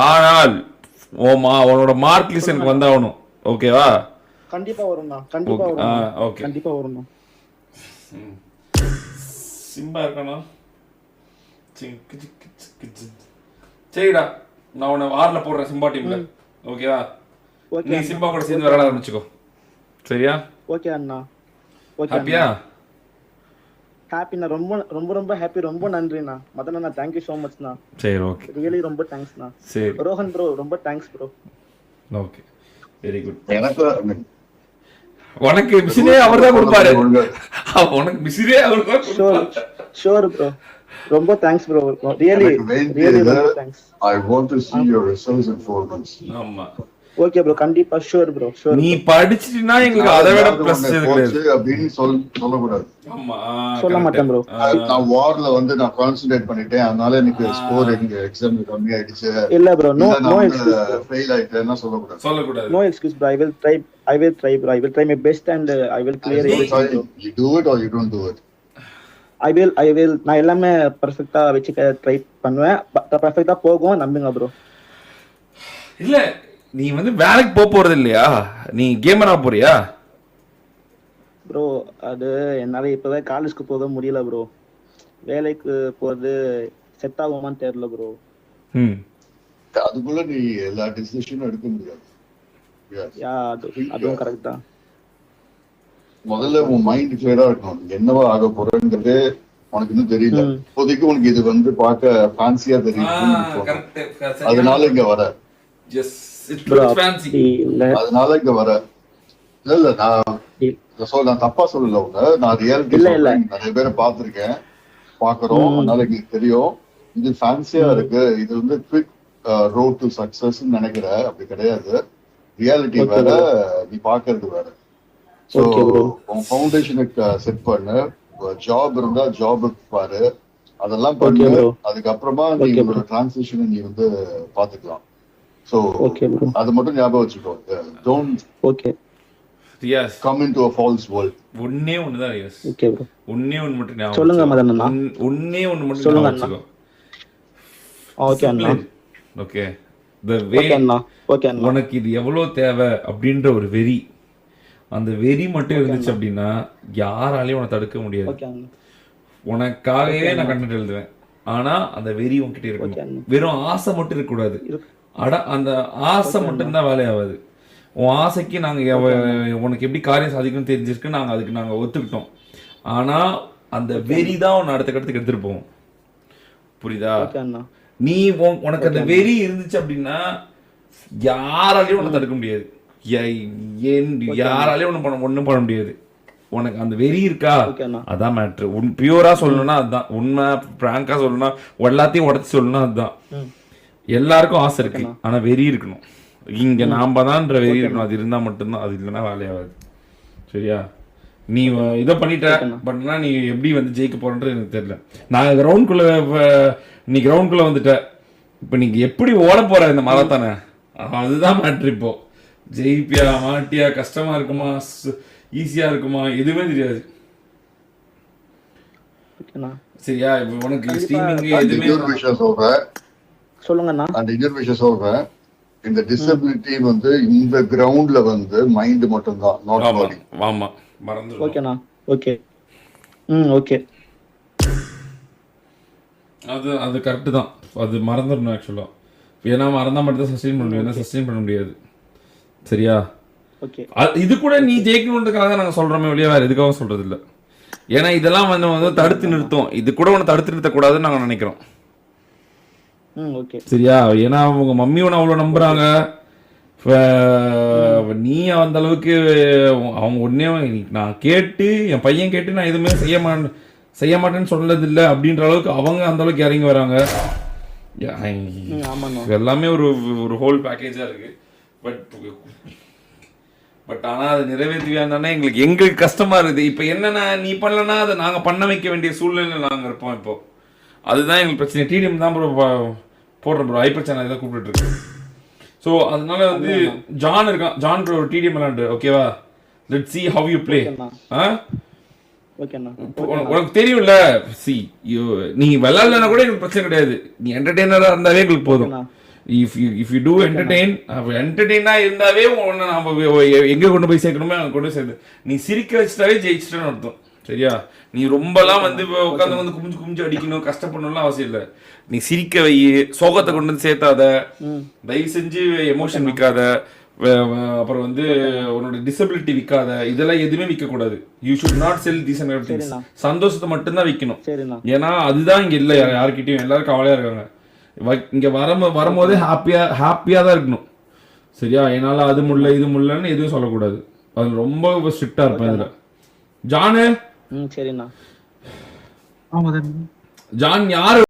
ஆனால் உன்னோட மார்க் லிஸ்ட் எனக்கு வந்தாகணும், ஓகேவா? கண்டிப்பா வரும்ண்ணா, கண்டிப்பா வரும், ஓகே கண்டிப்பா வரும்ண்ணா. சிம்பா இருக்கணும். சரிடா, நான் உன்னை வாரில் போடுறேன் சிம்பா டீம்ல, ஓகேவா? ஓகே நீ சிம்பா கூட சேர்ந்து விளையாட ஆரம்பிச்சுக்கோ, சரியா? ஓகே அண்ணா. ஓகே ஹாப்பியா? ஹாப்பிண்ணா, ரொம்ப ரொம்ப ரொம்ப ஹாப்பி. ரொம்ப நன்றிண்ணா மதன் அண்ணா, தேங்க்யூ ஸோ மச்ண்ணா. சரி ஓகே, ரியலி ரொம்ப தேங்க்ஸ்ண்ணா. சரி ரோஹன் ப்ரோ ரொம்ப thanks bro. Okay very good. எனக்கு உனக்கு மிஷினே அவர் தான் கொடுப்பாரு, உனக்கு மிஷினே அவர் தான் ஷோர் ஷோர் ப்ரோ, ரொம்ப தேங்க்ஸ் ப்ரோ. ரியலி ரியலி ரொம்ப thanks. I want to see your results in 4 months. ஆமா ஓகே ப்ரோ, கண்டிப்பா ஷோர் ப்ரோ, ஷோர். நீ படிச்சிட்டீனா எங்களுக்கு அதை விட பிளஸ் கிடையாது அப்படின்னு சொல்லக்கூடாது. ஆமா சொல்ல மாட்டேன் ப்ரோ. நான் வார்ல வந்து நான் கான்சென்ட்ரேட் பண்ணிட்டேன், அதனால எனக்கு ஸ்கோர் எங்க எக்ஸாம் கம்மி ஆயிடுச்சு, இல்ல ப்ரோ, நோ எக்ஸ்கியூஸ். ஃபெயில் ஆயிட்டேன்னா சொல்லக்கூடாது. No excuse bro. I will try my best and I will clear everything. You do it or you don't do it. I will நான் எல்லாமே பெர்ஃபெக்ட்டா வெச்சுக்க ட்ரை பண்ணுவேன். பெர்ஃபெக்ட்டா போகும், நம்புங்க ப்ரோ. இல்ல நீ வந்து வேலைக்கு போறது இல்லையா, நீ கேமரா போறியா? ப்ரோ அது என்னால இப்பவே காலேஜ்க்கு போக முடியல ப்ரோ. வேலைக்கு போறது செட் ஆகுமான்னு தெரியல ப்ரோ. அதுக்குள்ள நீ எல்லா டிசிஷனும் எடுக்க முடியாது. யா அதுவும் கரெக்ட் தான். முதல்ல உன் மைண்ட் கிளியரா இருக்கணும், என்னவா ஆக போறேங்கிறது உனக்கு இன்னும் தெரியல. இப்போதைக்கு உனக்கு இது வந்து பார்க்க ஃபேன்சியா தெரியும், அதனால இங்க வர. அதனால இங்க வர. இல்ல நான் தப்பா சொல்லல உங்க, நான் ரியாலிட்டி நிறைய பேரை பார்த்திருக்கேன், பாக்குறோம், அதனால எங்களுக்கு தெரியும். இது ஃபேன்சியா இருக்கு, இது வந்து குவிக் ரோட் டு சக்சஸ் நினைக்கிற, அப்படி கிடையாது. ரியாலிட்டி வேற, நீ பாக்குறது வேற. சோ உன் ஃபவுண்டேஷனுக்கு செட் பண்ணு, ஜாப் இருந்தா ஜாபுக்கு பாரு, அதெல்லாம் பண்ணு. அதுக்கப்புறமா நீ ஒரு டிரான்சிஷன் நீ வந்து பாத்துக்கலாம். சோ அது மட்டும் ஞாபகம் வச்சுக்கோ. Don't come into a false world. ஒண்ணே ஒண்ணுதான் ரியாஸ். ஓகே ப்ரோ, ஒண்ணே ஒண்ணு மட்டும் ஞாபகம் சொல்லுங்க மதன் அண்ணா. ஒண்ணே ஒண்ணு மட்டும் சொல்லுங்க ஞாபகம் அண்ணா. வச்சுக்கோ. ஓகே அண்ணா. ஓகே the way ஓகே அண்ணா. ஓகே அண்ணா. உனக்கு இது எவ்வளவு தேவை அப்படின்ற ஒரு வெறி, அந்த வெறி மட்டும் இருந்துச்சு அப்படின்னா யாராலையும் உன்னை தடுக்க முடியாது. ஓகே அண்ணா. உனக்காகவே நான் கண்டென்ட் எழுதுவேன், ஆனா அந்த வெறி உன்கிட்ட இருக்கணும். வெறும் ஆசை மட்டும் இருக்க கூடாது. அந்த ஆசை மட்டும்தான் வேலையாகாது. உன் ஆசைக்கு நாங்கள் உனக்கு எப்படி காரியம் சாதிக்கணும்னு தெரிஞ்சிருக்கு, நாங்கள் அதுக்கு நாங்கள் ஒத்துக்கிட்டோம். ஆனால் அந்த வெறி தான் உன்னை அடுத்த கட்டத்துக்கு எடுத்துகிட்டு போவோம், புரியுதா? நீ உனக்கு அந்த வெறி இருந்துச்சு அப்படின்னா யாராலையும் உன்னை தடுக்க முடியாது, யாராலையும் ஒன்றும் பண்ண முடியாது. உனக்கு அந்த வெறி இருக்கா, அதான் மேட்ரு. பியூரா சொல்லணும்னா அதுதான் உண்மை. பிராங்கா சொல்லணும்னா எல்லாத்தையும் உடச்சி சொல்லணும்னா அதுதான். எல்லாருக்கும் ஆசை இருக்கு, ஆனா வெறி இருக்கணும். இங்க நாம தான்ற வெறி இருக்கணும், அது இருந்தா மட்டும்தான். அது இல்லைன்னா வேலையாகாது, சரியா? நீ இதை பண்ணிட்ட, பட்னா நீ எப்படி வந்து ஜெயிக்க போறன்றது எனக்கு தெரியல. நான் கிரவுண்ட்குள்ள, நீ கிரவுண்ட்குள்ள வந்துட்ட, இப்ப நீங்க எப்படி ஓட போற இந்த மாரத்தானே, அதுதான் மேட்ரு. இப்போ ஜெயிப்பியா மாட்டியா, கஷ்டமா இருக்குமா ஈஸியா இருக்குமா, எதுவுமே தெரியாது, சரியா? இப்ப உனக்கு ஸ்ட்ரீமிங் எதுவுமே சொல்லுங்கண்ணா. அந்த இன்னொரு விஷயம் சொல்றேன், இந்த டிசபிலிட்டி வந்து இந்த கிரவுண்ட்ல வந்து மைண்ட் மட்டும் தான், நாட் பாடி. ஆமா மறந்துரு. ஓகேண்ணா. ஓகே ஓகே, அது கரெக்ட் தான். அது மறந்துடணும் ஆக்சுவலா. ஏன்னா மறந்தா மட்டும் தான் சஸ்டெயின் பண்ண முடியும், சஸ்டெயின் பண்ண முடியாது, சரியா? ஓகே. இது கூட நீ ஜெயிக்கணுன்றதுக்காக தான் நாங்க சொல்றோமே வெளியே, வேற எதுக்காகவும் சொல்றது இல்ல. ஏன்னா இதெல்லாம் வந்து தடுத்து நிறுத்தும். இது கூட உன்னை தடுத்து நிறுத்தக்கூடாதுன்னு நாங்க நினைக்கிறோம். ஓகே சரியா? ஏன்னா உங்க மம்மி உன்னை அவ்வளவு நம்புறாங்க. நீ அந்த அளவுக்கு அவங்க உடனே நான் கேட்டு என் பையன் கேட்டு நான் எதுவுமே செய்ய மாட்டேன்னு சொன்னது இல்லை அப்படின்ற அளவுக்கு அவங்க அந்த அளவுக்கு இறங்கி வராங்க. எல்லாமே ஒரு ஹோல் பேக்கேஜா இருக்கு. பட் ஆனா அது நிறைவேற்றியா இருந்தானே எங்களுக்கு கஷ்டமா இருக்குது. இப்ப என்னன்னா நீ பண்ணலன்னா அதை நாங்க பண்ண வைக்க வேண்டிய சூழ்நிலை நாங்க இருப்போம். இப்போ அதுதான் எங்களுக்கு பிரச்சனை. டிடிஎம் தான் ப்ரோ போடுறோம் ப்ரோ. ஹைப்பர் சேனல் தான் கூப்பிட்டு இருக்கு. ஸோ அதனால வந்து ஜான் இருக்கான். ஜான் ப்ரோ டிடிஎம் விளாண்டு ஓகேவா? Let's see how you play. உனக்கு தெரியும்ல. நீ விளையாடலன்னா கூட எங்களுக்கு பிரச்சனை கிடையாது. நீ என்டர்டெய்னரா இருந்தாவே எங்களுக்கு போதும். இஃப் யூ டூ என்டர்டெயினா இருந்தாவே உன்னை நம்ம எங்க கொண்டு போய் சேர்க்கணுமோ அங்க கொண்டு சேர்ந்து நீ சிரிக்க வச்சுட்டாவே ஜெயிச்சிட்டேன்னு அர்த்தம். சரியா? நீ ரொம்பலாம் வந்து உட்காந்து வந்து குமிஞ்சு அடிக்கணும் கஷ்டப்படணும்லாம் அவசியம் இல்லை. நீ சிரிக்க வை, சோகத்தை கொண்டு வந்து சேர்த்தாத, தயவு செஞ்சு எமோஷன் விற்காத, அப்புறம் வந்து உன்னோட டிசபிலிட்டி விற்காத, இதெல்லாம் எதுவுமே விற்க கூடாது. You should not sell these and everything. சந்தோஷத்தை மட்டும்தான் விற்கணும். ஏன்னா அதுதான் இங்க இல்லை யாருக்கிட்டையும். எல்லாரும் கவலையா இருக்காங்க. இங்க வரும்போதே ஹாப்பியா தான் இருக்கணும். சரியா? என்னால அது முடியல இது முடியலன்னு எதுவும் சொல்லக்கூடாது. அது ரொம்ப ஸ்ட்ரிக்டா இருப்பேன் இதுல. ஜானு சரிண்ணா. ஆமா ஜான் யாரு